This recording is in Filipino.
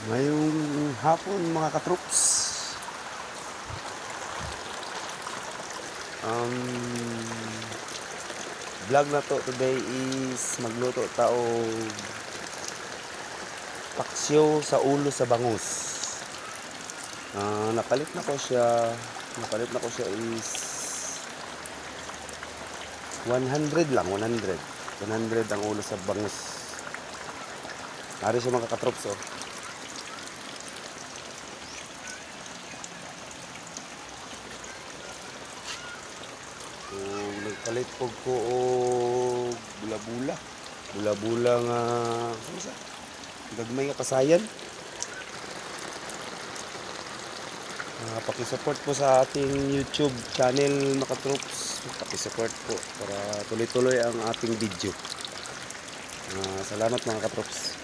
Ngayong hapon mga katroops, um, vlog na to today is magluto tao paksyo sa ulo sa bangus. Napalit na ko siya is 100 lang, 100 ang ulo sa bangus. Ari siya mga katroops, oh. Nagpalit ko og bula-bula nga ano sa gagmay nga kasayan. Paki-support po sa ating YouTube channel mga katroops. Paki-support po para tuloy-tuloy ang ating video. Salamat mga katroops.